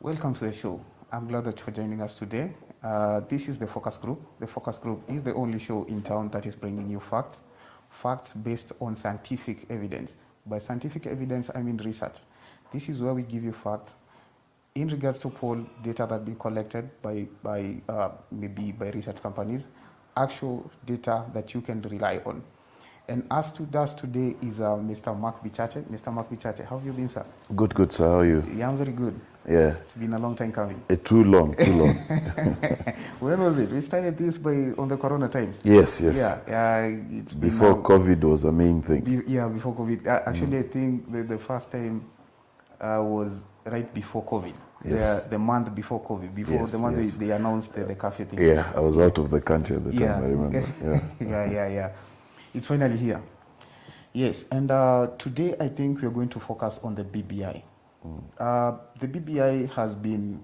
Welcome to the show. I'm glad that you're joining us today. This is the Focus Group. The Focus Group is the only show in town that is bringing you facts based on scientific evidence. By scientific evidence, I mean research. This is where we give you facts in regards to poll data that have been collected maybe by research companies, actual data that you can rely on. And as to us today is Mr. Mark Bichachi. Mr. Mark Bichachi, how have you been, sir? Good, sir. How are you? Yeah, I'm very good. Yeah. It's been a long time coming. Too long. When was it? We started this on the Corona times. Yes. Yeah. It's been before COVID was a main thing. Before COVID. Actually, I think the first time was right before COVID. Yes. The month before COVID. The month they announced the curfew thing. Yeah, I was out of the country at the time, I remember. Yeah. It's finally here. Yes, and today I think we're going to focus on the BBI. The BBI has been,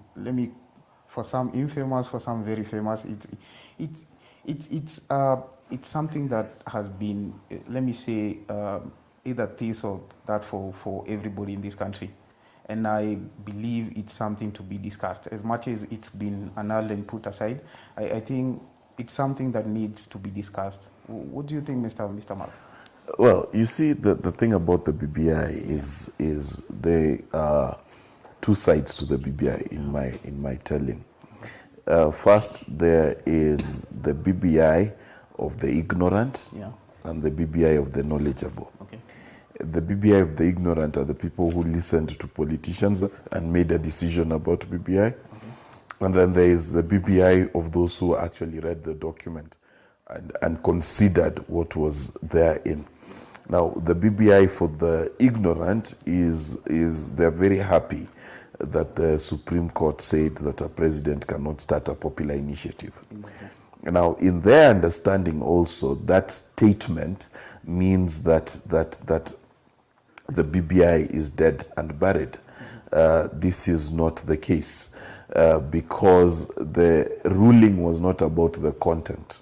for some infamous, for some very famous. It's something that has been, either this or that for everybody in this country. And I believe it's something to be discussed. As much as it's been annulled and put aside, I think it's something that needs to be discussed. What do you think, Mr. Mark? Well, you see, the thing about the BBI is there are two sides to the BBI in my telling. First, there is the BBI of the ignorant and the BBI of the knowledgeable. Okay. The BBI of the ignorant are the people who listened to politicians and made a decision about BBI. Okay. And then there is the BBI of those who actually read the document and considered what was therein. Now, the BBI for the ignorant is they're very happy that the Supreme Court said that a president cannot start a popular initiative. Mm-hmm. Now, in their understanding also, that statement means that the BBI is dead and buried. This is not the case because the ruling was not about the content.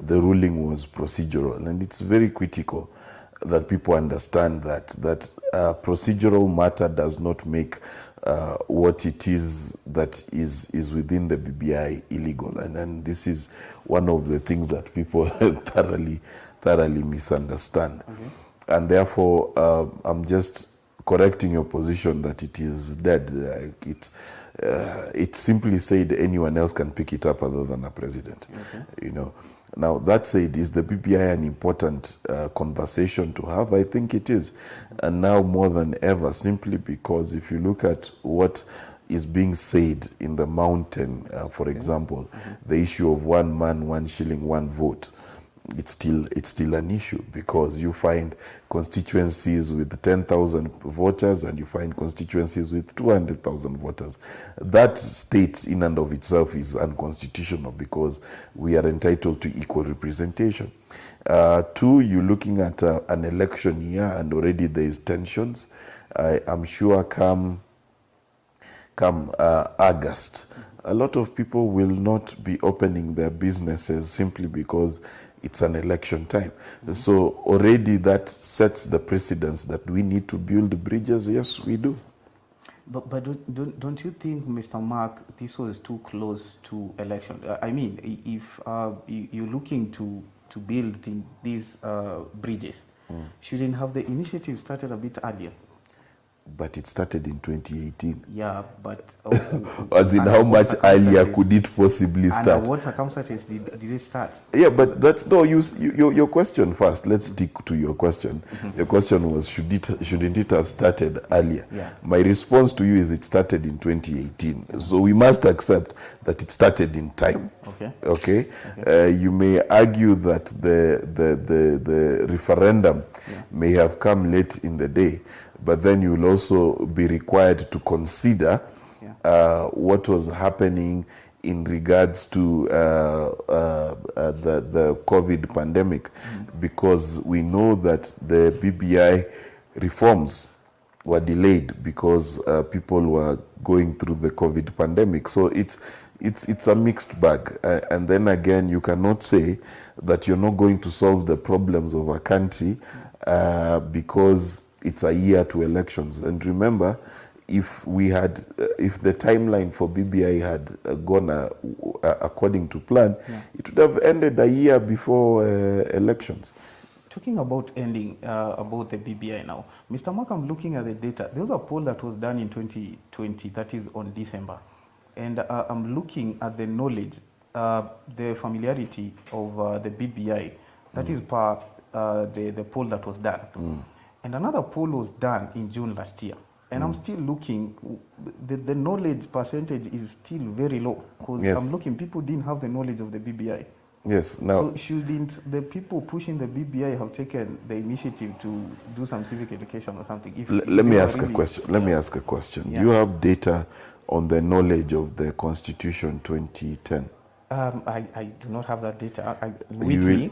The ruling was procedural, and it's very critical that people understand that procedural matter does not make what it is that is within the BBI illegal, and then this is one of the things that people thoroughly misunderstand. Okay. And therefore, I'm just correcting your position that it is dead. It simply said anyone else can pick it up other than a president. Okay. Now, that said, is the BBI an important conversation to have? I think it is. And now more than ever, simply because if you look at what is being said in the mountain, for example, the issue of 1 man, 1 shilling, 1 vote, it's still an issue because you find constituencies with 10,000 voters and you find constituencies with 200,000 voters. That state in and of itself is unconstitutional because we are entitled to equal representation. Two, you're looking at an election year and already there is tensions. I'm sure come August, a lot of people will not be opening their businesses simply because it's an election time. Mm-hmm. So already that sets the precedence that we need to build bridges. Yes, we do. But don't you think, Mr. Mark, this was too close to election? I mean, if you're looking to build these bridges, shouldn't have the initiative started a bit earlier? But it started in 2018. Yeah, but... As in how much earlier could it possibly start? And what circumstances did it start? Yeah, but that's... No, your question first. Let's stick to your question. Mm-hmm. Your question was, shouldn't it have started earlier? Yeah. My response to you is it started in 2018. Mm-hmm. So we must accept that it started in time. Okay? You may argue that the referendum may have come late in the day, but then you will also be required to consider what was happening in regards to the COVID pandemic, because we know that the BBI reforms were delayed because people were going through the COVID pandemic. So it's a mixed bag. And then again, you cannot say that you're not going to solve the problems of a country because it's a year to elections. And remember, if we had, if the timeline for BBI had gone according to plan, it would have ended a year before elections. Talking about ending, about the BBI now, Mr. Mark, I'm looking at the data. There was a poll that was done in 2020, that is on December. And I'm looking at the knowledge, the familiarity of the BBI, that is per the poll that was done. And another poll was done in June last year. And I'm still looking, the knowledge percentage is still very low, because I'm looking, people didn't have the knowledge of the BBI. Yes. Now, so shouldn't the people pushing the BBI have taken the initiative to do some civic education or something? Let me ask a question. Let me ask a question. Do you have data on the knowledge of the Constitution 2010? I do not have that data with me.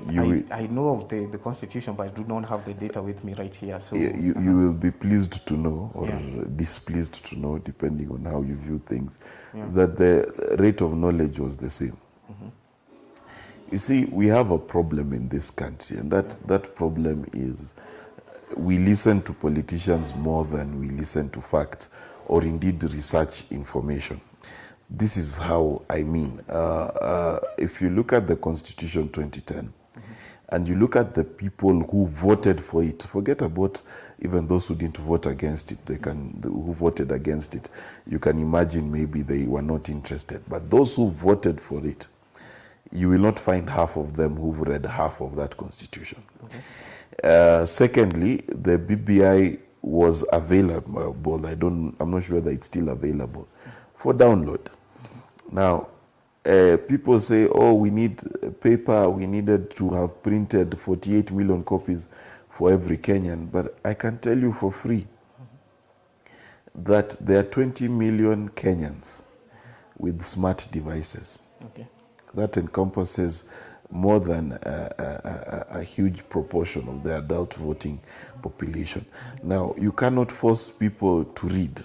I know of the Constitution, but I do not have the data with me right here. So you will be pleased to know, or displeased to know, depending on how you view things, that the rate of knowledge was the same. You see, we have a problem in this country, and that problem is we listen to politicians more than we listen to facts, or indeed research information. This is how I mean. If you look at the Constitution 2010, and you look at the people who voted for it, forget about even those who didn't vote against it, who voted against it, you can imagine maybe they were not interested. But those who voted for it, you will not find half of them who've read half of that Constitution. Secondly, the BBI was available. I'm not sure that it's still available for download. Now, people say, oh, we need paper, we needed to have printed 48 million copies for every Kenyan. But I can tell you for free that there are 20 million Kenyans with smart devices. That encompasses more than a huge proportion of the adult voting population. Now, you cannot force people to read.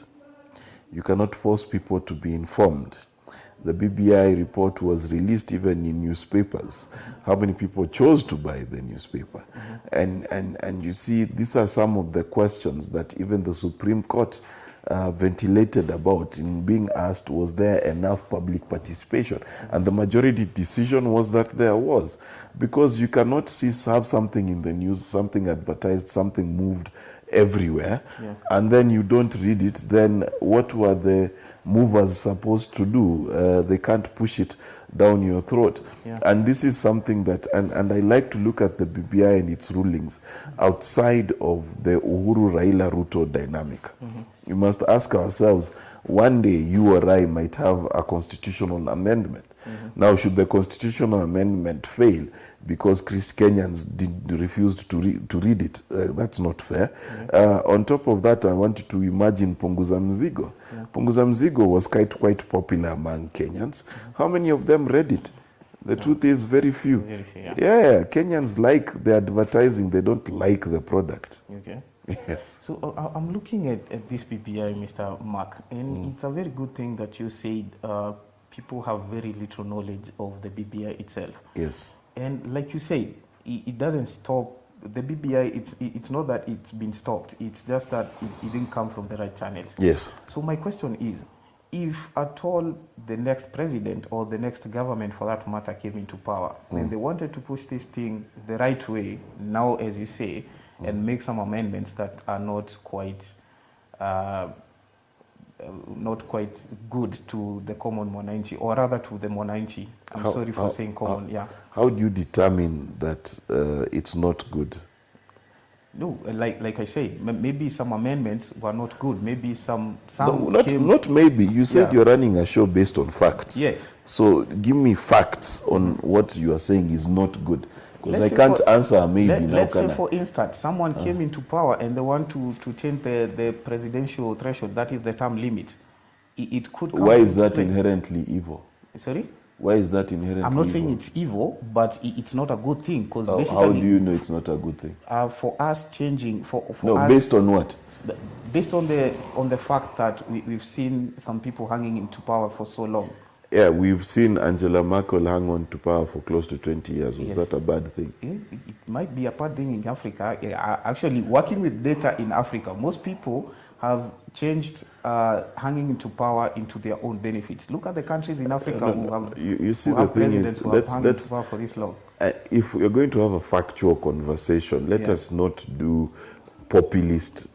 You cannot force people to be informed. The BBI report was released even in newspapers. How many people chose to buy the newspaper? And you see, these are some of the questions that even the Supreme Court ventilated about in being asked, was there enough public participation? And the majority decision was that there was. Because you cannot have something in the news, something advertised, something moved everywhere, and then you don't read it. Then what were the movers supposed to do? They can't push it down your throat. And this is something that, and I like to look at the BBI and its rulings outside of the Uhuru Raila Ruto dynamic. We must ask ourselves, one day you or I might have a constitutional amendment. Now, should the constitutional amendment fail because Kenyans refused to read it, that's not fair. On top of that, I want you to imagine Punguza Mzigo. Punguza Mzigo was quite popular among Kenyans. How many of them read it? The truth is very few. Very few, Kenyans like the advertising, they don't like the product. Yes. So I'm looking at this BBI, Mr. Mark, and it's a very good thing that you said people have very little knowledge of the BBI itself. Yes. And like you say, it doesn't stop. The BBI, it's not that it's been stopped. It's just that it didn't come from the right channels. Yes. So my question is, if at all the next president or the next government for that matter came into power, and they wanted to push this thing the right way, now as you say, and make some amendments that are not quite good to the common mwananchi, or rather to the mwananchi. I'm sorry for saying common. How do you determine that it's not good? No, like I said, maybe some amendments were not good. Maybe some not maybe. You said you're running a show based on facts. Yes. So give me facts on what you are saying is not good. Because I can't answer maybe. Let's say, for instance, someone came into power and they want to change the presidential threshold, that is the term limit. It could come. Why is that inherently evil? Sorry? Why is that inherently evil? I'm not saying it's evil, but it's not a good thing. Because how do you know it's not a good thing? For us changing, based on what? Based on the fact that we've seen some people hanging into power for so long. Yeah, we've seen Angela Merkel hang on to power for close to 20 years. Was that a bad thing? It might be a bad thing in Africa. Actually, working with data in Africa, most people have changed hanging into power into their own benefits. Look at the countries in Africa who have, you see, who the have thing presidents is, who have hung into power for this long. if we're going to have a factual conversation, let us not do populist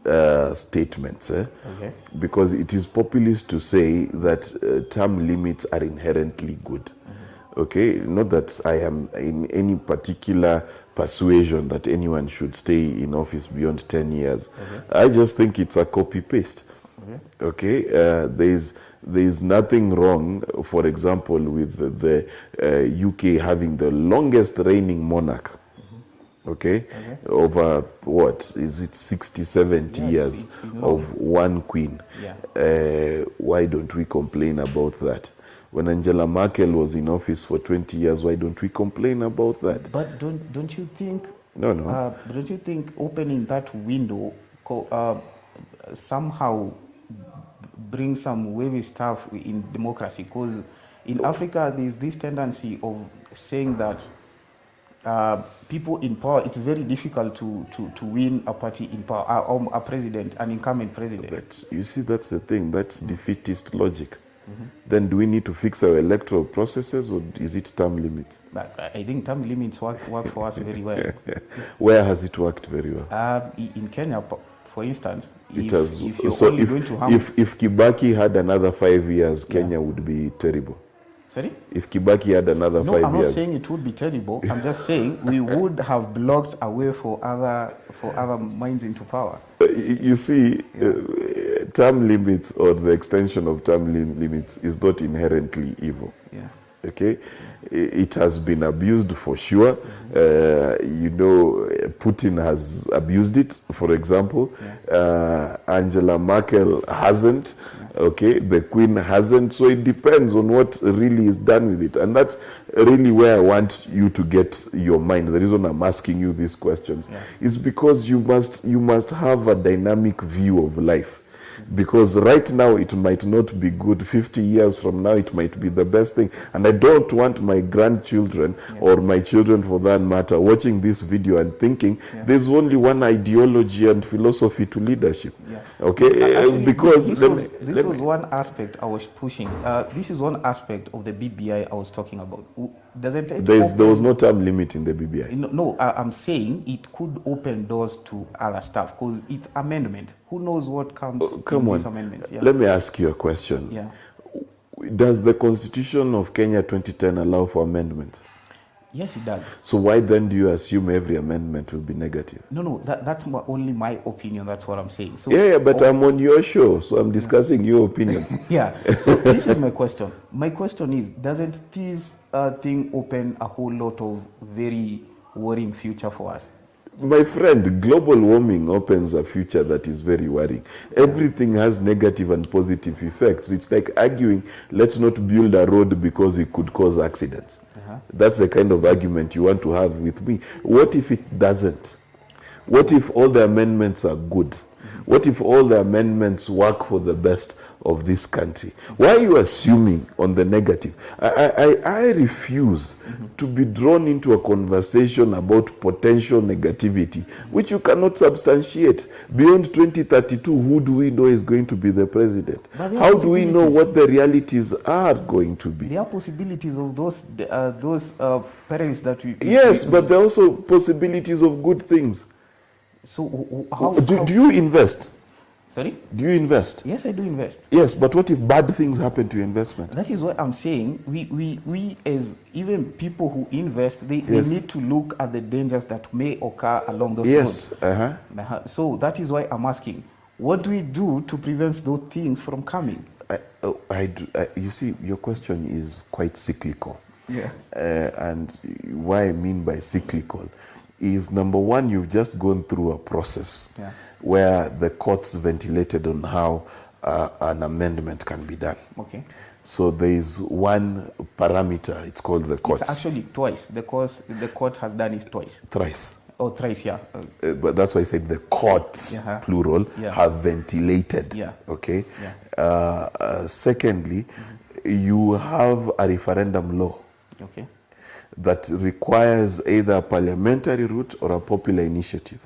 statements, Okay. because it is populist to say that term limits are inherently good. Okay, not that I am in any particular persuasion that anyone should stay in office beyond 10 years. I just think it's a copy paste. Okay, there's nothing wrong, for example, with the UK having the longest reigning monarch. Okay, over what is it, 60, 70 years of one queen. Why don't we complain about that? When Angela Merkel was in office for 20 years, why don't we complain about that? But don't you think? No. Don't you think opening that window somehow brings some wavy stuff in democracy? Because in Africa, there's this tendency of saying that people in power, it's very difficult to win a party in power, a president, an incumbent president. But you see, that's the thing. That's defeatist logic. Then do we need to fix our electoral processes, or is it term limits? But I think term limits work for us very well. Where has it worked very well? In Kenya, for instance, It if you're only going to have... If Kibaki had another 5 years, Kenya would be terrible. Sorry? If Kibaki had another 5 years... No, I'm not saying it would be terrible. I'm just saying we would have blocked a way for other minds into power. You see, term limits or the extension of term limits is not inherently evil. Okay, it has been abused for sure. Putin has abused it, for example. Angela Merkel hasn't. Okay, the Queen hasn't. So it depends on what really is done with it, and that's really where I want you to get your mind. The reason I'm asking you these questions is because you must have a dynamic view of life. Because right now it might not be good. 50 years from now it might be the best thing, and I don't want my grandchildren or my children for that matter watching this video and thinking there's only one ideology and philosophy to leadership. Okay, actually, because this was one aspect I was pushing. This is one aspect of the BBI I was talking about. There was no term limit in the BBI. No, I'm saying it could open doors to other stuff because it's amendment. Who knows what comes in these amendments? Let me ask you a question. Does the Constitution of Kenya 2010 allow for amendments? Yes, it does. So why then do you assume every amendment will be negative? No, that's only my opinion. That's what I'm saying. So but I'm on your show, so I'm discussing your opinion. So this is my question. My question is, doesn't this thing open a whole lot of very worrying future for us? My friend, global warming opens a future that is very worrying. Everything has negative and positive effects. It's like arguing, let's not build a road because it could cause accidents. That's the kind of argument you want to have with me. What if it doesn't? What if all the amendments are good? What if all the amendments work for the best of this country? Why are you assuming on the negative? I refuse to be drawn into a conversation about potential negativity, which you cannot substantiate. Beyond 2032, who do we know is going to be the president? How do we know what the realities are going to be? There are possibilities of those perils that we... Yes, but there are also possibilities of good things. So do you invest? Sorry? Do you invest? Yes, I do invest. Yes, but what if bad things happen to your investment? That is what I'm saying. We as even people who invest, they need to look at the dangers that may occur along those roads. So that is why I'm asking, what do we do to prevent those things from coming? You see, your question is quite cyclical. And what I mean by cyclical is, number one, you've just gone through a process where the courts ventilated on how an amendment can be done. Okay. So there is one parameter, it's called the courts. It's actually twice. The court has done it twice. Thrice. Oh, thrice, but that's why I said the courts, plural, have ventilated. Okay. Secondly, you have a referendum law. Okay. That requires either a parliamentary route or a popular initiative.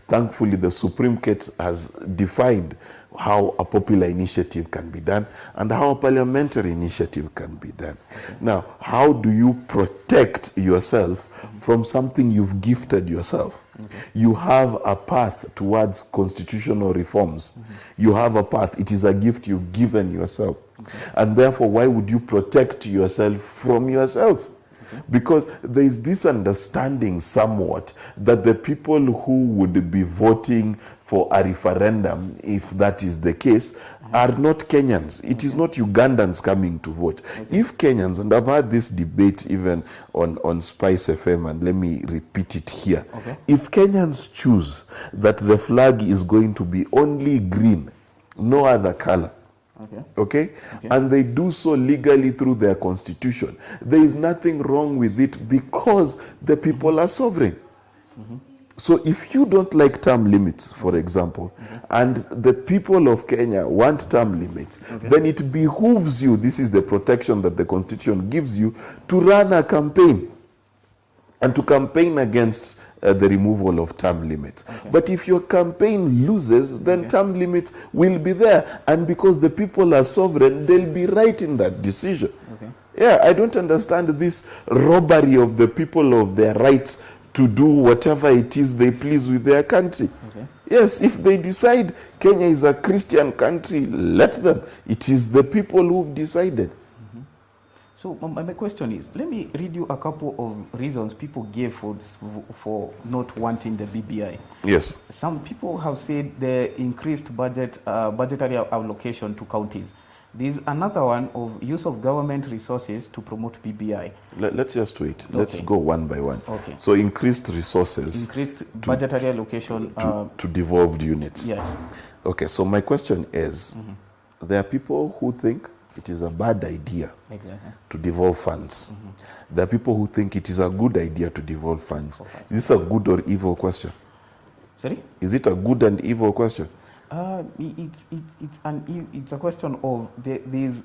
Thankfully, the Supreme Court has defined how a popular initiative can be done and how a parliamentary initiative can be done. Okay. Now, how do you protect yourself from something you've gifted yourself? Okay. You have a path towards constitutional reforms. You have a path. It is a gift you've given yourself. Okay. And therefore, why would you protect yourself from yourself? Okay. Because there is this understanding somewhat that the people who would be voting for a referendum, if that is the case, are not Kenyans. It is not Ugandans coming to vote. Okay. If Kenyans, and I've had this debate even on Spice FM, and let me repeat it here. Okay. If Kenyans choose that the flag is going to be only green, no other color, okay? And they do so legally through their constitution, there is nothing wrong with it because the people are sovereign. So if you don't like term limits, for example, and the people of Kenya want term limits, then it behooves you, this is the protection that the Constitution gives you, to run a campaign and to campaign against the removal of term limits. But if your campaign loses, then term limits will be there. And because the people are sovereign, they'll be right in that decision. Yeah, I don't understand this robbery of the people of their rights to do whatever it is they please with their country. Yes, if they decide Kenya is a Christian country, let them. It is the people who've decided. So my question is, let me read you a couple of reasons people gave for not wanting the BBI. Yes. Some people have said the increased budgetary allocation to counties. There's another one of use of government resources to promote BBI. Let's just wait. Let's go one by one. Okay. So increased resources. Increased budgetary allocation. To devolved units. Yes. Okay, so my question is, there are people who think it is a bad idea to devolve funds. There are people who think it is a good idea to devolve funds. Is this a good or evil question? Sorry? Is it a good and evil question? It's a question of there's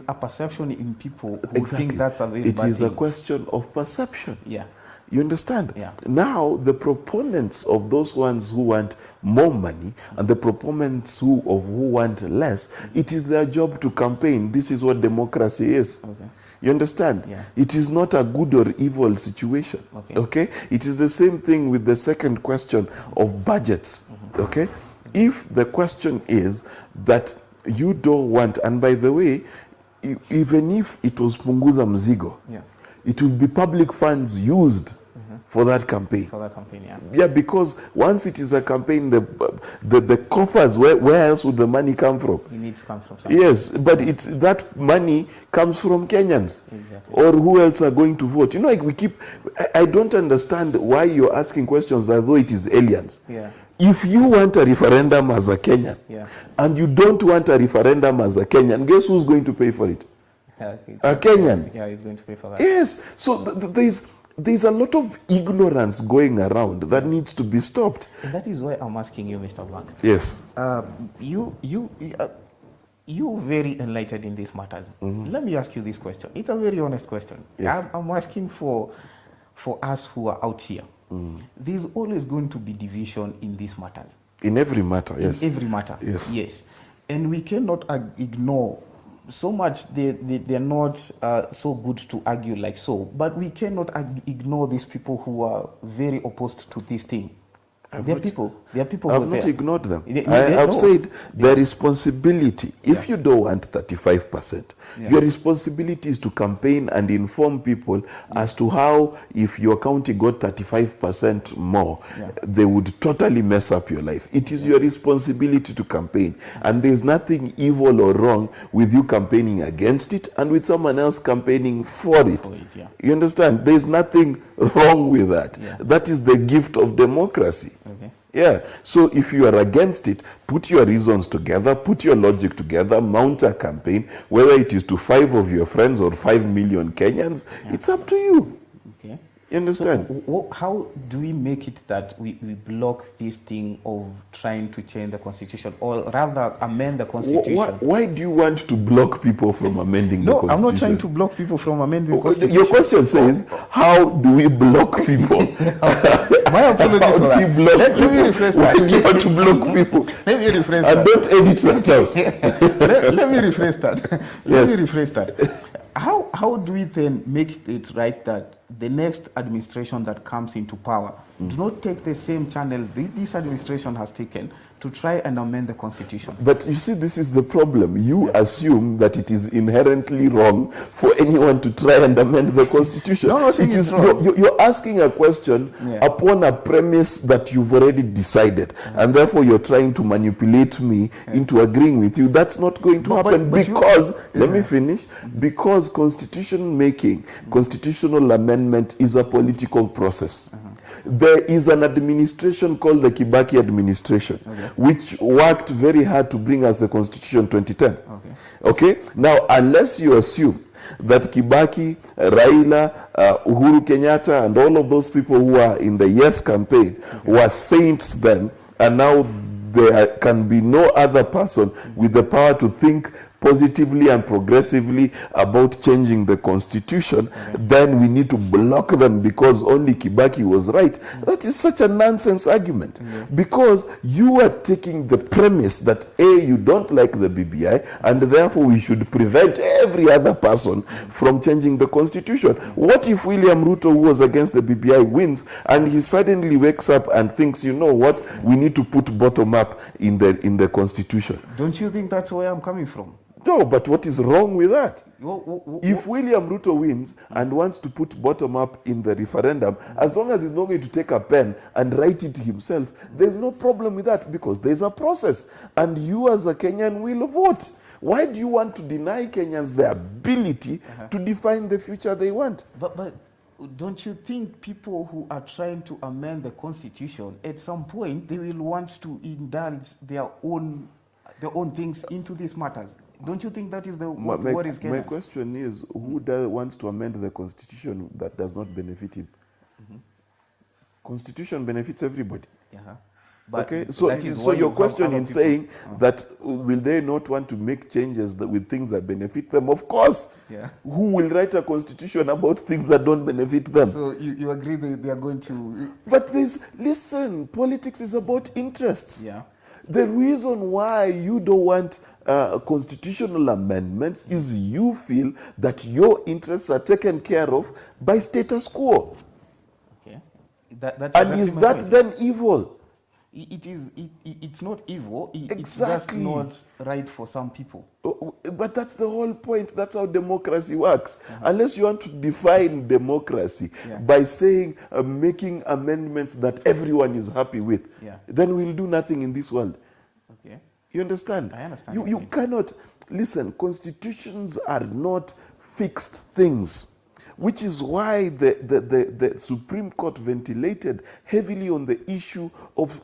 a perception in people who think that's a very bad thing. It is a question of perception. Yeah. You understand? Yeah. Now, the proponents of those ones who want more money and the proponents who want less, it is their job to campaign. This is what democracy is. Okay. You understand? Yeah. It is not a good or evil situation. Okay? It is the same thing with the second question of budgets. Okay? If the question is that you don't want, and by the way, even if it was punguza mzigo, it would be public funds used for that campaign. For that campaign, yeah. Yeah, because once it is a campaign, the coffers, where else would the money come from? It needs to come from somewhere. Yes, but that money comes from Kenyans. Exactly. Or who else are going to vote? You know, like I don't understand why you're asking questions as though it is aliens. Yeah. If you want a referendum as a Kenyan, and you don't want a referendum as a Kenyan, guess who's going to pay for it? A Kenyan. Yeah, he's going to pay for that. Yes. So there's a lot of ignorance going around that needs to be stopped. And that is why I'm asking you, Mr. Black. Yes. You very enlightened in these matters. Let me ask you this question. It's a very honest question. Yes. I'm asking for us who are out here. There's always going to be division in these matters. In every matter, yes. In every matter, yes. And we cannot ignore so much. They're not so good to argue like so, but we cannot ignore these people who are very opposed to this thing. There are people I've not ignored them. I've said their responsibility. If you don't want 35%, your responsibility is to campaign and inform people as to how, if your county got 35% more, they would totally mess up your life. It is your responsibility to campaign. And there's nothing evil or wrong with you campaigning against it and with someone else campaigning for it. You understand? There's nothing wrong with that. That is the gift of democracy. Yeah. So if you are against it, put your reasons together, put your logic together, mount a campaign, whether it is to 5 of your friends or 5 million Kenyans, it's up to you. Okay. You understand? So how do we make it that we block this thing of trying to change the constitution, or rather amend the constitution? Why do you want to block people from amending the constitution? No, I'm not trying to block people from amending the constitution. Your question says, how do we block people? My apologies How for do that. you block Let me people? rephrase Why that. do you want to block people? Let me rephrase And that. don't edit that out. Let me rephrase that. Let Yes. me rephrase that. How do we then make it right that the next administration that comes into power do not take the same channel this administration has taken to try and amend the constitution? But you see, this is the problem. You assume that it is inherently wrong for anyone to try and amend the constitution. No, I'm not saying It it's is wrong. you're asking a question upon a premise that you've already decided, and therefore you're trying to manipulate me into agreeing with you. That's not going to happen because let me finish. Because constitution making, constitutional amendment is a political process. There is an administration called the Kibaki administration, which worked very hard to bring us the Constitution 2010. Okay? Now, unless you assume that Kibaki, Raila, Uhuru Kenyatta, and all of those people who are in the Yes campaign were saints then, and now there can be no other person with the power to think positively and progressively about changing the constitution, then we need to block them because only Kibaki was right. That is such a nonsense argument. Because you are taking the premise that A, you don't like the BBI, and therefore we should prevent every other person from changing the constitution. What if William Ruto, who was against the BBI, wins, and he suddenly wakes up and thinks, you know what, we need to put bottom up in the constitution? Don't you think that's where I'm coming from? No, but what is wrong with that? If If William Ruto wins and wants to put bottom up in the referendum, as long as he's not going to take a pen and write it himself, there's no problem with that because there's a process. And you as a Kenyan will vote. Why do you want to deny Kenyans the ability to define the future they want? But don't you think people who are trying to amend the constitution, at some point, they will want to indulge their own things into these matters? Don't you think that is what is Kenyans? My question is, who wants to amend the constitution that does not benefit him? Constitution benefits everybody. But okay, so your question in saying that will they not want to make changes with things that benefit them? Of course. Who will write a constitution about things that don't benefit them? So you agree they are going to... But listen, politics is about interests. The reason why you don't want constitutional amendments is you feel that your interests are taken care of by status quo. Okay. That's and is that point. Then evil? It's not evil. Exactly. It's just not right for some people. But that's the whole point. That's how democracy works. Unless you want to define democracy by saying, making amendments that everyone is happy with, then we'll do nothing in this world. Okay. You understand? I understand. You cannot, listen, constitutions are not fixed things, which is why the Supreme Court ventilated heavily on the issue of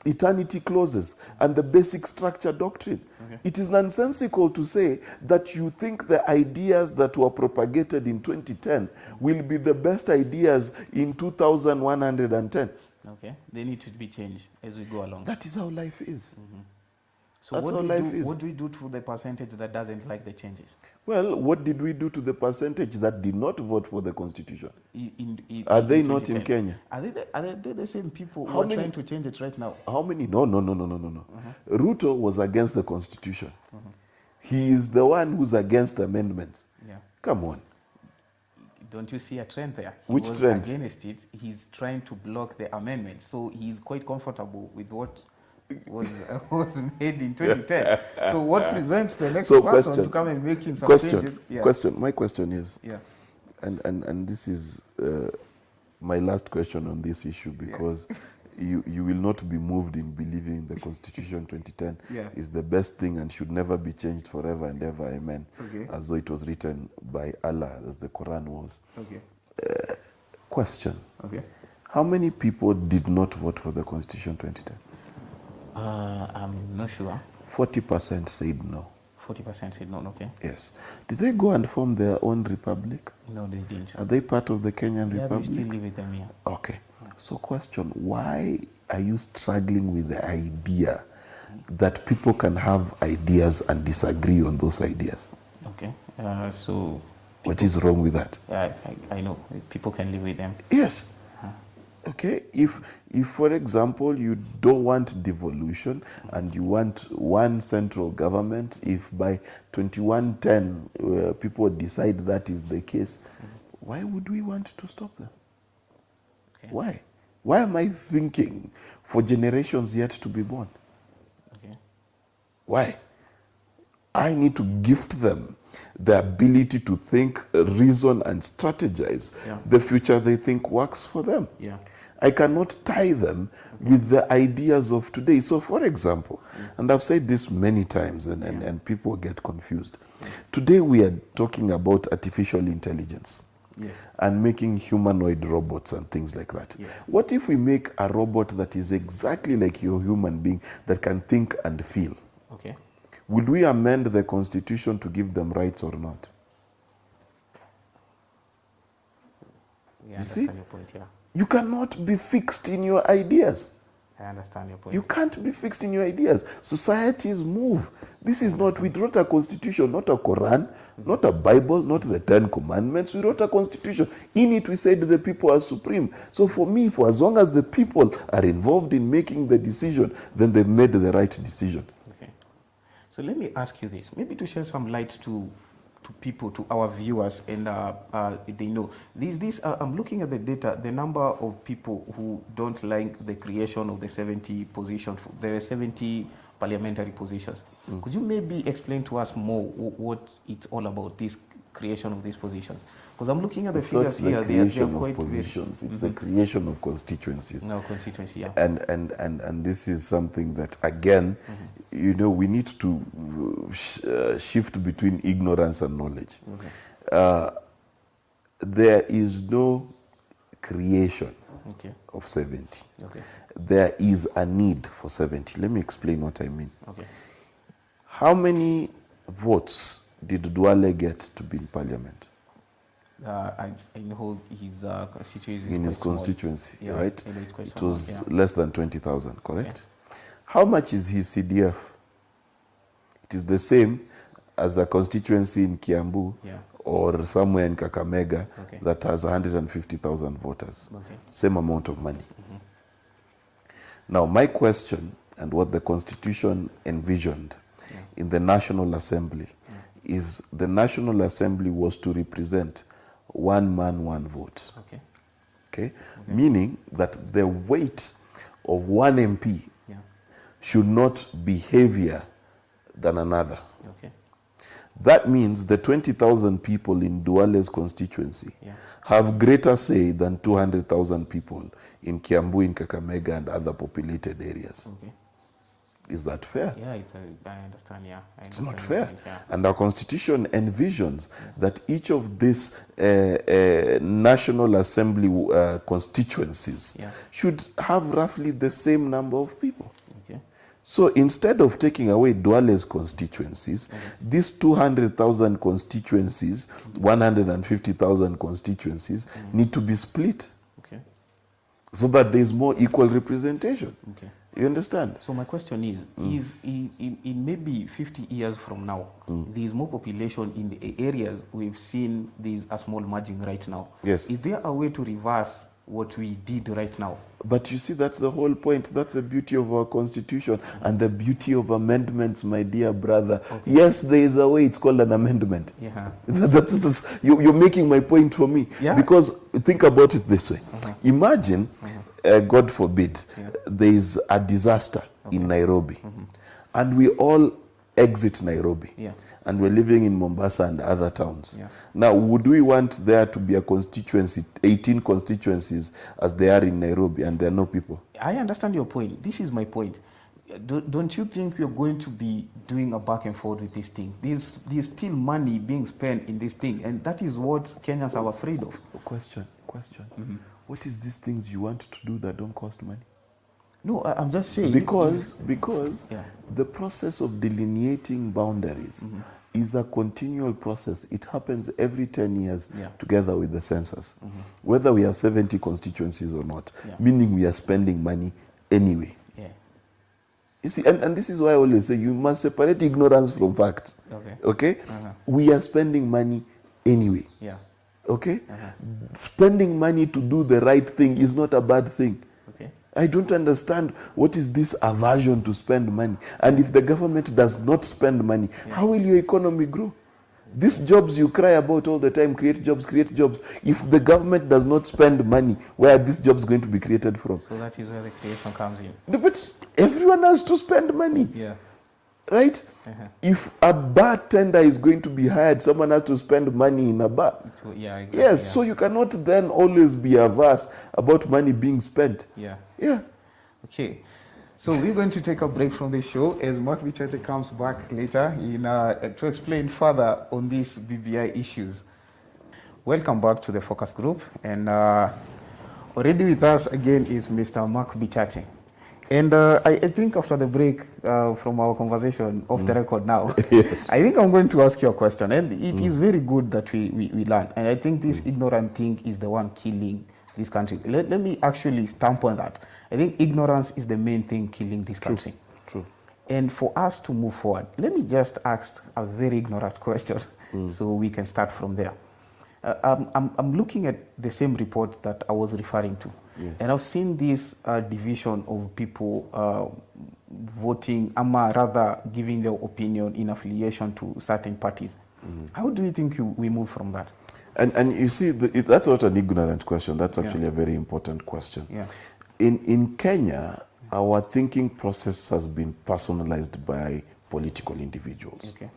eternity clauses and the basic structure doctrine. It is nonsensical to say that you think the ideas that were propagated in 2010 will be the best ideas in 2110. Okay, they need to be changed as we go along. That is how life is. So that's how life is. What do we do to the percentage that doesn't like the changes? Well, what did we do to the percentage that did not vote for the constitution? Are they not in Kenya? Are they the same people who are trying to change it right now? How many? No. Ruto was against the constitution. He is the one who's against amendments. Come on. Don't you see a trend there? Which was trend? Against it. He's trying to block the amendments. So he's quite comfortable with what was made in 2010. So what prevents the next person to come and make some changes? My question is, and this is my last question on this issue, because you will not be moved in believing the Constitution 2010 is the best thing and should never be changed forever and ever, amen, as though it was written by Allah, as the Quran was. Question. How many people did not vote for the Constitution 2010? I'm not sure. 40% said no. 40% said no, okay. Yes. Did they go and form their own republic? No, they didn't. Are they part of the Kenyan Republic? We still live with them here. Okay. So question, why are you struggling with the idea that people can have ideas and disagree on those ideas? Okay. So... What is wrong with that? I know. People can live with them. Yes. Okay, if for example you don't want devolution and you want one central government, if by 2110 people decide that is the case, why would we want to stop them? Okay. Why? Why am I thinking for generations yet to be born? Okay. Why? I need to gift them the ability to think, reason, and strategize the future they think works for them. Yeah. I cannot tie them with the ideas of today. So, for example, and I've said this many times, and people get confused. Today we are talking about artificial intelligence. Yes. And making humanoid robots and things like that. Yeah. What if we make a robot that is exactly like your human being that can think and feel? Okay. Would we amend the constitution to give them rights or not? Yeah, You I see? understand your point, yeah. You cannot be fixed in your ideas. I understand your point. You can't be fixed in your ideas. Societies move. This is not, we wrote a constitution, not a Quran, not a Bible, not the 10 Commandments. We wrote a constitution. In it we said the people are supreme. So for me, for as long as the people are involved in making the decision, then they've made the right decision. Okay. So let me ask you this, maybe to shed some light to people, to our viewers, and they know. I'm looking at the data, the number of people who don't like the creation of the 70 positions, there are 70 parliamentary positions. Could you maybe explain to us more what it's all about, this creation of these positions? Because I'm looking at the figures here, they are quite positions. It's the creation of constituencies. No, constituency, yeah. And this is something that, again, you know, we need to shift between ignorance and knowledge. Okay. There is no creation of 70. Okay. There is a need for 70. Let me explain what I mean. Okay. How many votes did Duale get to be in parliament? I know his constituency. In his constituency, yeah, right? It was yeah. less than 20,000, correct? Yeah. How much is his CDF? It is the same as a constituency in Kiambu or somewhere in Kakamega that has 150,000 voters. Okay. Same amount of money. Now, my question and what the Constitution envisioned in the National Assembly is the National Assembly was to represent one man, one vote. Okay? Meaning that the weight of one MP should not be heavier than another. That means the 20,000 people in Duale's constituency have greater say than 200,000 people in Kiambu, in Kakamega, and other populated areas. Is that fair? Yeah, I understand, yeah. It's not fair. Point, and our constitution envisions that each of these National Assembly constituencies should have roughly the same number of people. So instead of taking away Duale's constituencies, these 200,000 constituencies, 150,000 constituencies need to be split so that there is more equal representation. You understand? So my question is, if in maybe 50 years from now, there is more population in the areas we've seen there's a small margin right now. Yes. Is there a way to reverse what we did right now? But you see, that's the whole point. That's the beauty of our constitution and the beauty of amendments, my dear brother. Yes, there is a way. It's called an amendment. Yeah. You're making my point for me. Yeah. Because think about it this way. Imagine, God forbid, there is a disaster in Nairobi, and we all exit Nairobi. And we're living in Mombasa and other towns. Now, would we want there to be a constituency, 18 constituencies as they are in Nairobi, and there are no people? I understand your point. This is my point. Don't you think we're going to be doing a back and forth with this thing? There's still money being spent in this thing, and that is what Kenyans are afraid of. Question. What is these things you want to do that don't cost money? No, I'm just saying. Because the process of delineating boundaries is a continual process. It happens every 10 years together with the census. Whether we have 70 constituencies or not, meaning we are spending money anyway. You see, and this is why I always say you must separate ignorance from facts. Okay? We are spending money anyway. Okay? Spending money to do the right thing is not a bad thing. Okay. I don't understand what is this aversion to spend money. And if the government does not spend money, how will your economy grow? These jobs you cry about all the time, create jobs, create jobs. If the government does not spend money, where are these jobs going to be created from? So that is where the creation comes in. But everyone has to spend money. Yeah. Right? If a bartender is going to be hired, someone has to spend money in a bar. So, yeah, exactly. Yes, so you cannot then always be averse about money being spent. Yeah. Yeah. Okay. So we're going to take a break from the show as Mark Bichachi comes back later to explain further on these BBI issues. Welcome back to the focus group, and already with us again is Mr. Mark Bichachi. And I think after the break from our conversation off the record now, Yes. I think I'm going to ask you a question. And it is very good that we learn. And I think this ignorant thing is the one killing this country. Let me actually stamp on that. I think ignorance is the main thing killing this country. True. And for us to move forward, let me just ask a very ignorant question so we can start from there. I'm looking at the same report that I was referring to. Yes. And I've seen this division of people voting, rather giving their opinion in affiliation to certain parties. How do you think we move from that? And you see, that's not an ignorant question. That's actually a very important question. Yeah. In Kenya, our thinking process has been personalized by political individuals. Okay.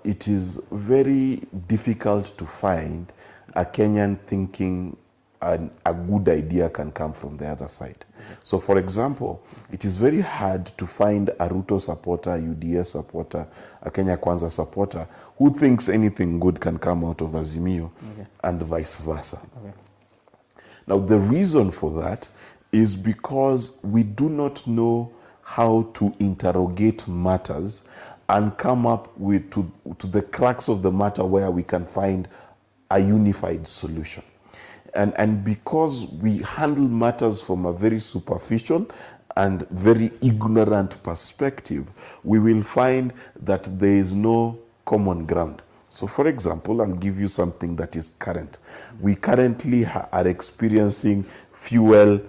It is very difficult to find a Kenyan thinking a good idea can come from the other side. So, for example, it is very hard to find a Ruto supporter, UDA supporter, a Kenya Kwanza supporter who thinks anything good can come out of Azimio, and vice versa. Okay. Now, the reason for that is because we do not know how to interrogate matters and come up with to the crux of the matter where we can find a unified solution. And because we handle matters from a very superficial and very ignorant perspective, we will find that there is no common ground. So, for example, I'll give you something that is current. We currently are experiencing fuel,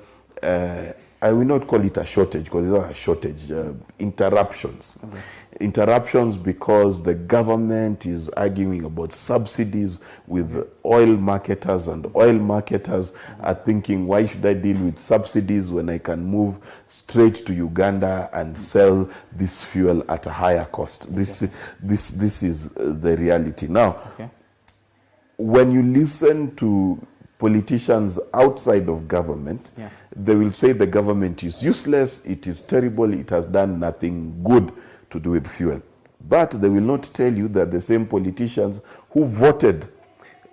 I will not call it a shortage because it's not a shortage, interruptions. Okay. Interruptions because the government is arguing about subsidies with oil marketers, and oil marketers are thinking, why should I deal with subsidies when I can move straight to Uganda and sell this fuel at a higher cost? Okay. This is the reality. Now, when you listen to politicians outside of government, they will say the government is useless, it is terrible, it has done nothing good to do with fuel. But they will not tell you that the same politicians who voted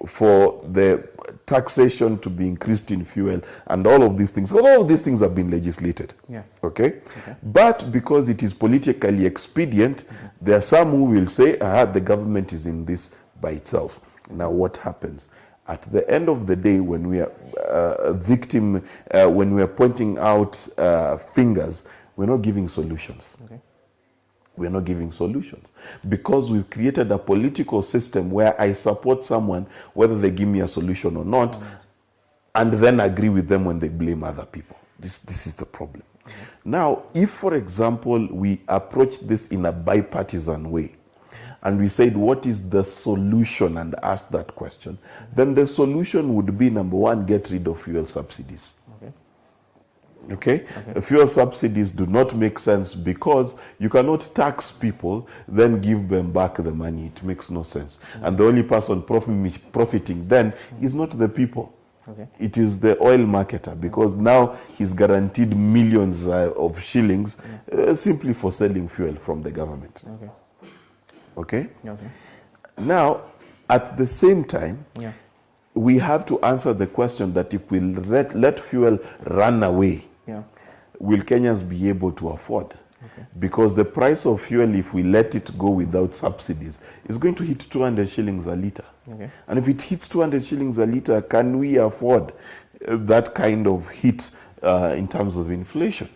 for the taxation to be increased in fuel and all of these things, all of these things have been legislated. Okay? But because it is politically expedient, there are some who will say, the government is in this by itself. Now what happens? At the end of the day, when we are when we are pointing out fingers, we're not giving solutions. We're not giving solutions because we've created a political system where I support someone whether they give me a solution or not, and then agree with them when they blame other people. This is the problem. Now, if, for example, we approach this in a bipartisan way, and we said, what is the solution, and ask that question, then the solution would be, number one, get rid of fuel subsidies. Okay? Fuel subsidies do not make sense because you cannot tax people, then give them back the money. It makes no sense. And the only person profiting then is not the people. It is the oil marketer, because now he's guaranteed millions of shillings simply for selling fuel from the government. Okay? Now, at the same time, we have to answer the question that if we let fuel run away, will Kenyans be able to afford? Because the price of fuel, if we let it go without subsidies, is going to hit 200 shillings a litre. And if it hits 200 shillings a litre, can we afford that kind of hit in terms of inflation?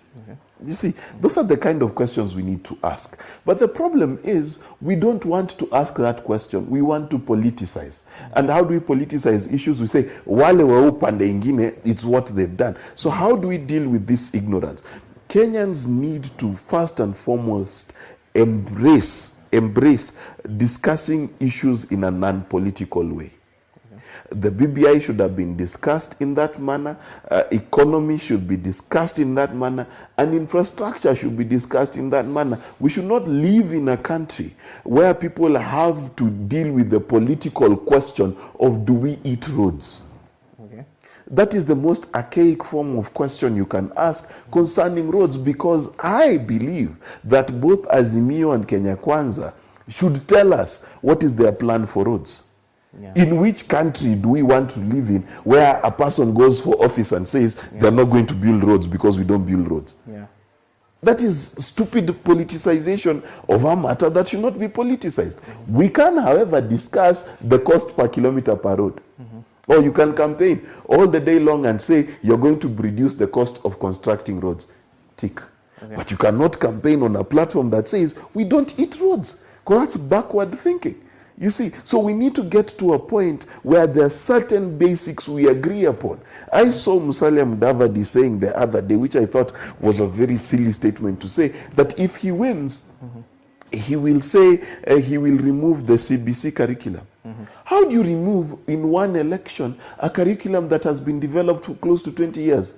You see, those are the kind of questions we need to ask. But the problem is, we don't want to ask that question. We want to politicize. And how do we politicize issues? We say, wale wa upande ingine, it's what they've done. So how do we deal with this ignorance? Kenyans need to first and foremost embrace discussing issues in a non-political way. The BBI should have been discussed in that manner. Economy should be discussed in that manner. And infrastructure should be discussed in that manner. We should not live in a country where people have to deal with the political question of, do we eat roads? Okay. That is the most archaic form of question you can ask concerning roads, because I believe that both Azimio and Kenya Kwanza should tell us what is their plan for roads. Yeah. In which country do we want to live in where a person goes for office and says they're not going to build roads because we don't build roads? Yeah. That is stupid politicization of a matter that should not be politicized. We can, however, discuss the cost per kilometer per road. Or you can campaign all the day long and say you're going to reduce the cost of constructing roads. Tick. Okay. But you cannot campaign on a platform that says we don't eat roads, because that's backward thinking. You see, so we need to get to a point where there are certain basics we agree upon. I saw Musalia Mudavadi saying the other day, which I thought was a very silly statement to say, that if he wins, he will say he will remove the CBC curriculum. How do you remove in one election a curriculum that has been developed for close to 20 years?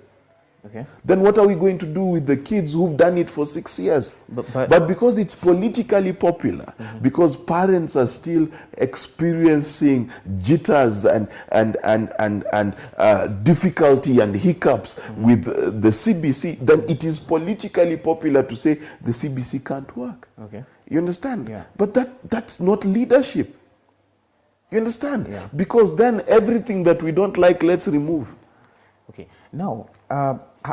Okay. Then what are we going to do with the kids who've done it for 6 years? But because it's politically popular, because parents are still experiencing jitters and difficulty and hiccups with the CBC, then it is politically popular to say the CBC can't work. Okay. You understand? Yeah. But that's not leadership. You understand? Yeah. Because then everything that we don't like, let's remove. Okay. Now,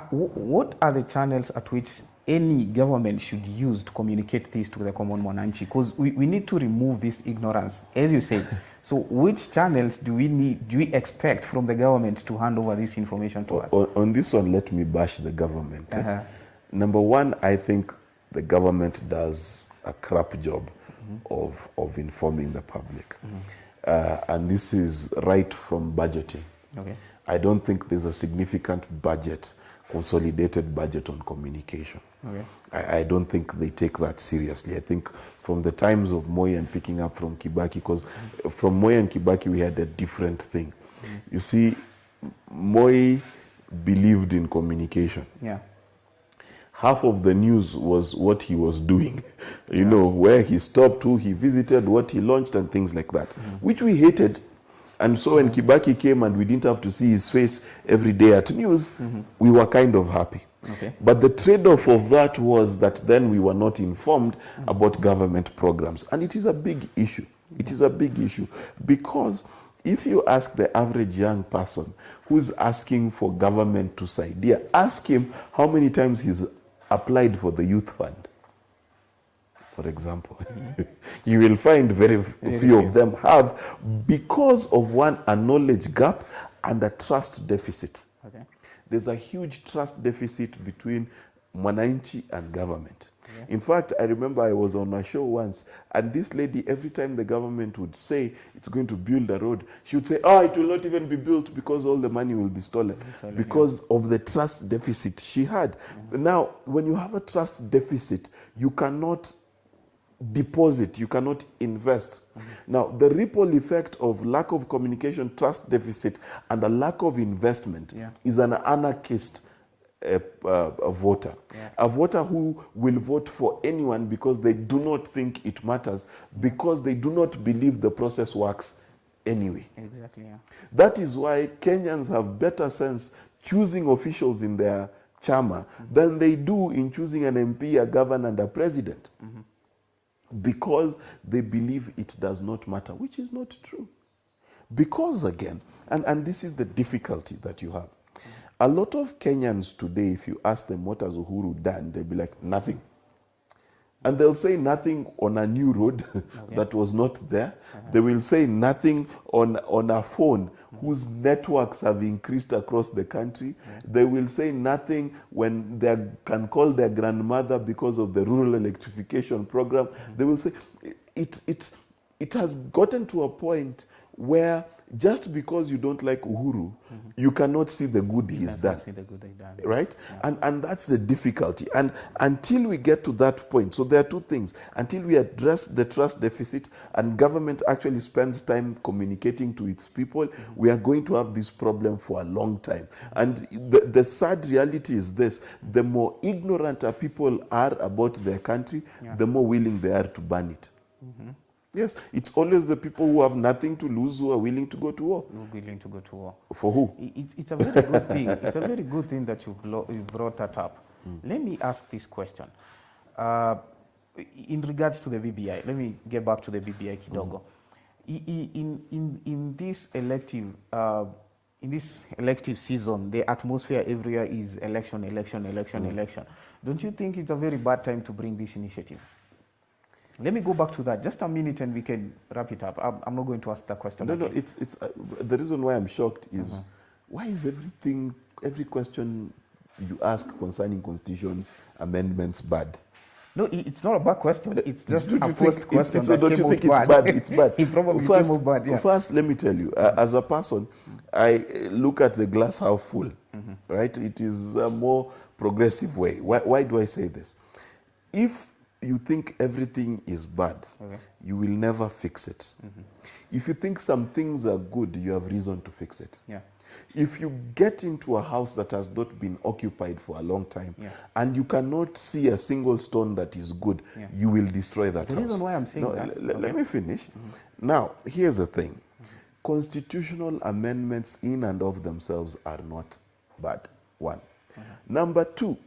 what are the channels at which any government should use to communicate this to the common mwananchi? Because we need to remove this ignorance, as you say. So, which channels do we expect from the government to hand over this information to us? On this one, let me bash the government. Number one, I think the government does a crap job of informing the public. And this is right from budgeting. Okay. I don't think there's a significant consolidated budget on communication. Okay. I don't think they take that seriously. I think from the times of Moi and picking up from Kibaki, because from Moi and Kibaki we had a different thing. You see, Moi believed in communication. Yeah. Half of the news was what he was doing, you know, where he stopped, who he visited, what he launched, and things like that, which we hated. And so when Kibaki came and we didn't have to see his face every day at news, we were kind of happy. Okay. But the trade-off of that was that then we were not informed about government programs. And it is a big issue. It is a big issue. Because if you ask the average young person who's asking for government to side, ask him how many times he's applied for the youth fund, for example. You will find very few of them have, because of one, a knowledge gap and a trust deficit. Okay. There's a huge trust deficit between mwananchi and government. In fact, I remember I was on a show once, and this lady, every time the government would say it's going to build a road, she would say, it will not even be built because all the money will be stolen, because of the trust deficit she had. Now, when you have a trust deficit, you cannot deposit, you cannot invest. Now, the ripple effect of lack of communication, trust deficit, and a lack of investment is an anarchist voter. A voter who will vote for anyone because they do not think it matters, because they do not believe the process works anyway. Exactly, yeah. That is why Kenyans have better sense choosing officials in their chama than they do in choosing an MP, a governor, and a president. Because they believe it does not matter, which is not true. Because again, and this is the difficulty that you have, a lot of Kenyans today, if you ask them what has Uhuru done, they'll be like, nothing. And they'll say nothing on a new road that was not there. They will say nothing on a phone whose networks have increased across the country. They will say nothing when they can call their grandmother because of the rural electrification program. They will say it has gotten to a point where just because you don't like Uhuru, you cannot see the good he's done. Right? And that's the difficulty. And until we get to that point, so there are two things. Until we address the trust deficit and government actually spends time communicating to its people, we are going to have this problem for a long time. And the sad reality is this: the more ignorant our people are about their country, the more willing they are to ban it. Yes, it's always the people who have nothing to lose who are willing to go to war. Willing to go to war. For who? It's a very good thing. It's a very good thing that you've brought that up. Let me ask this question. In regards to the BBI, let me get back to the BBI kidogo. In this elective season, the atmosphere everywhere is election. Don't you think it's a very bad time to bring this initiative? Let me go back to that just a minute and we can wrap it up. I'm not going to ask that question. No, it's the reason why I'm shocked is why is every question you ask concerning constitution amendments bad? No, it's not a bad question. It's just a post question. So don't you think it's bad? It's bad. It probably came out bad, yeah. First, let me tell you, as a person, I look at the glass half full, right? It is a more progressive way. Why do I say this? If you think everything is bad, you will never fix it. If you think some things are good, you have reason to fix it. If you get into a house that has not been occupied for a long time, and you cannot see a single stone that is good, you will destroy that house. The reason why I'm saying that... Let me finish. Now, here's the thing. Constitutional amendments in and of themselves are not bad, one. Number two,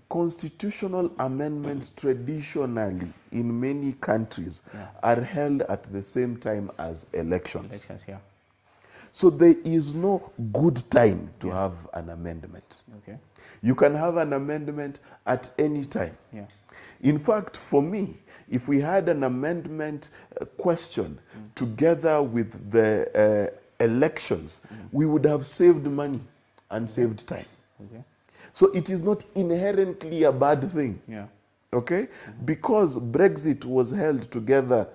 constitutional amendments traditionally in many countries are held at the same time as elections. So there is no good time to have an amendment. You can have an amendment at any time. In fact, for me, if we had an amendment question together with the elections, we would have saved money and saved time. So it is not inherently a bad thing, okay? Because Brexit was held together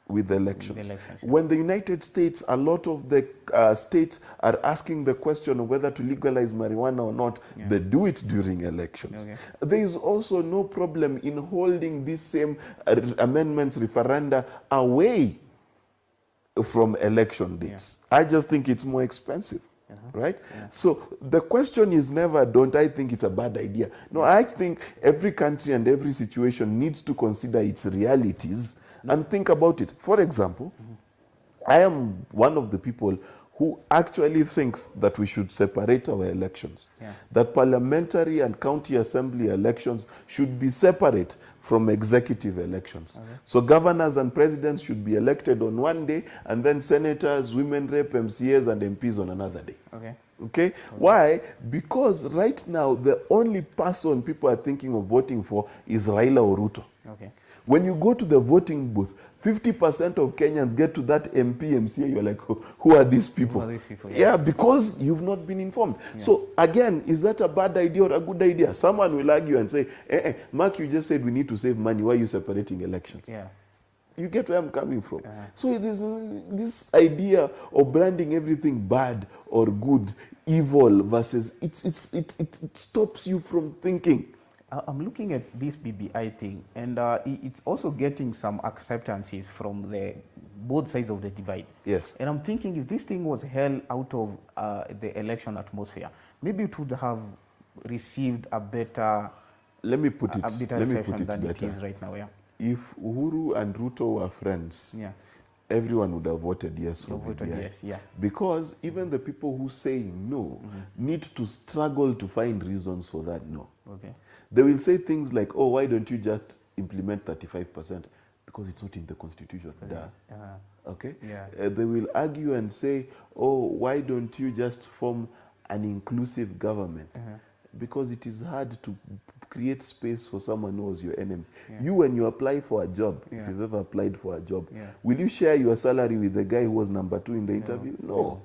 with elections. When the United States, a lot of the states are asking the question of whether to legalize marijuana or not, they do it during elections. There is also no problem in holding these same amendments, referenda, away from election dates. I just think it's more expensive. Right? So the question is never, don't I think it's a bad idea? No, I think every country and every situation needs to consider its realities and think about it. For example, I am one of the people who actually thinks that we should separate our elections. That parliamentary and county assembly elections should be separate from executive elections. So governors and presidents should be elected on one day, and then senators, women rep, MCAs, and MPs on another day. Okay? Why? Because right now, the only person people are thinking of voting for is Raila or Ruto. When you go to the voting booth, 50% of Kenyans get to that MP, MCA, you're like, who are these people? Yeah, because you've not been informed. So again, is that a bad idea or a good idea? Someone will argue and say, Mark, you just said we need to save money. Why are you separating elections? You get where I'm coming from. So it is this idea of branding everything bad or good, evil versus, it stops you from thinking. I'm looking at this BBI thing, and it's also getting some acceptances from both sides of the divide. And I'm thinking if this thing was held out of the election atmosphere, maybe it would have received a better... Let me put it than better. It is right now. If Uhuru and Ruto were friends, everyone would have voted yes for BBI. Because even the people who say no need to struggle to find reasons for that no. They will say things like, oh, why don't you just implement 35%? Because it's not in the constitution. Okay? They will argue and say, oh, why don't you just form an inclusive government? Because it is hard to create space for someone who was your enemy. Yeah. You, when you apply for a job, Yeah. if you've ever applied for a job, Yeah. will you share your salary with the guy who was number 2 in the interview? No.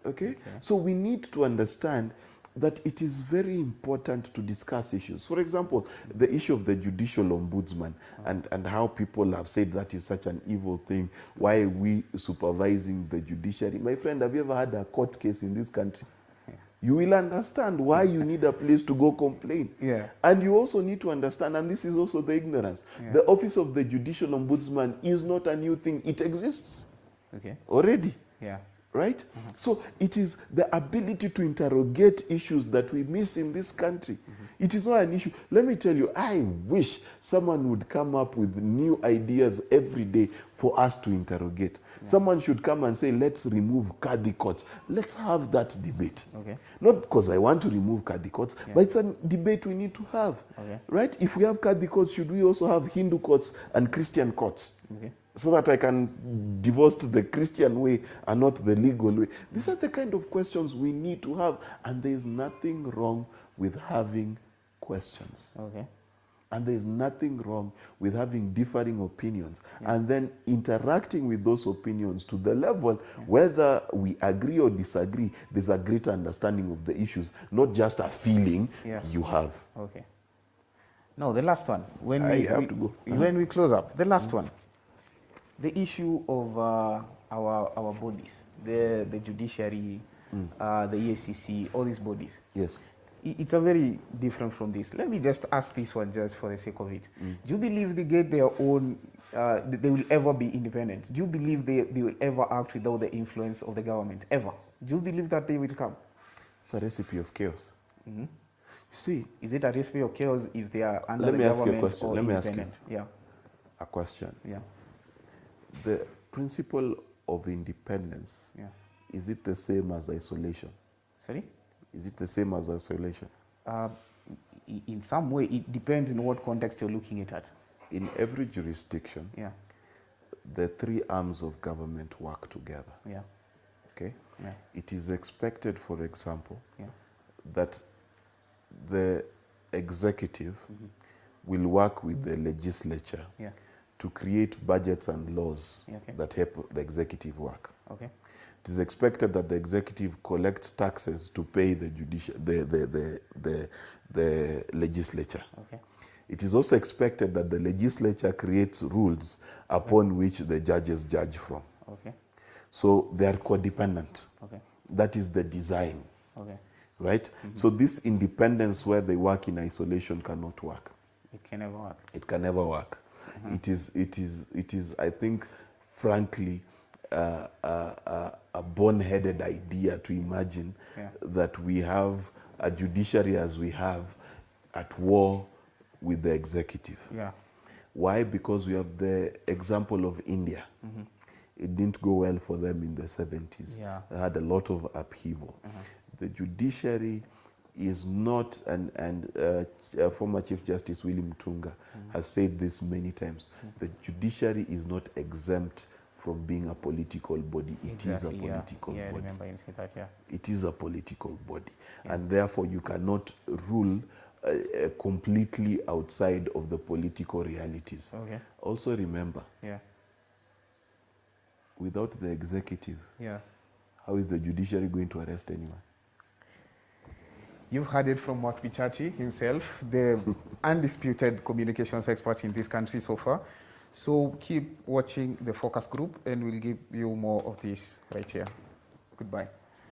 Okay? So we need to understand that it is very important to discuss issues. For example, the issue of the judicial ombudsman and how people have said that is such an evil thing. Why are we supervising the judiciary? My friend, have you ever had a court case in this country? You will understand why you need a place to go complain. Yeah. And you also need to understand, and this is also the ignorance, the office of the judicial ombudsman is not a new thing. It exists already. Yeah. Right? So it is the ability to interrogate issues that we miss in this country. It is not an issue. Let me tell you, I wish someone would come up with new ideas every day for us to interrogate. Someone should come and say, let's remove Kadi courts. Let's have that debate. Not because I want to remove Kadi courts, but it's a debate we need to have. Right? If we have Kadi courts, should we also have Hindu courts and Christian courts? So that I can divorce the Christian way and not the legal way. These are the kind of questions we need to have. And there is nothing wrong with having questions. And there is nothing wrong with having differing opinions and then interacting with those opinions to the level whether we agree or disagree, there's a greater understanding of the issues, not just a feeling you have. No, the last one. When When we close up, the last one. The issue of our bodies, the judiciary, the EACC, all these bodies. Yes. It's a very different from this. Let me just ask this one just for the sake of it. Do you believe they get their own, they will ever be independent? Do you believe they will ever act without the influence of the government? Ever? Do you believe that they will come? It's a recipe of chaos. You see. Is it a recipe of chaos if they are under Let the me ask you a government question. or Let me ask independent? you a question. Yeah. The principle of independence, is it the same as isolation? Sorry? Is it the same as isolation? In some way, it depends in what context you're looking at it. In every jurisdiction, the 3 arms of government work together. Okay? It is expected, for example, that the executive will work with the legislature to create budgets and laws that help the executive work. It is expected that the executive collects taxes to pay the the legislature. It is also expected that the legislature creates rules upon which the judges judge from. So they are codependent. That is the design. Right? So this independence where they work in isolation cannot work. It can never work. It can never work. It is, I think, frankly, a boneheaded idea to imagine that we have a judiciary as we have at war with the executive. Why? Because we have the example of India. It didn't go well for them in the 70s. They had a lot of upheaval. The judiciary is not, and former Chief Justice William Tunga has said this many times, the judiciary is not exempt from being a political body. It is a political body. I remember him saying that, It is a political body. And therefore you cannot rule completely outside of the political realities. Also remember, without the executive, how is the judiciary going to arrest anyone? You've heard it from Mark Bichachi himself, the undisputed communications expert in this country so far. So keep watching the focus group and we'll give you more of this right here. Goodbye.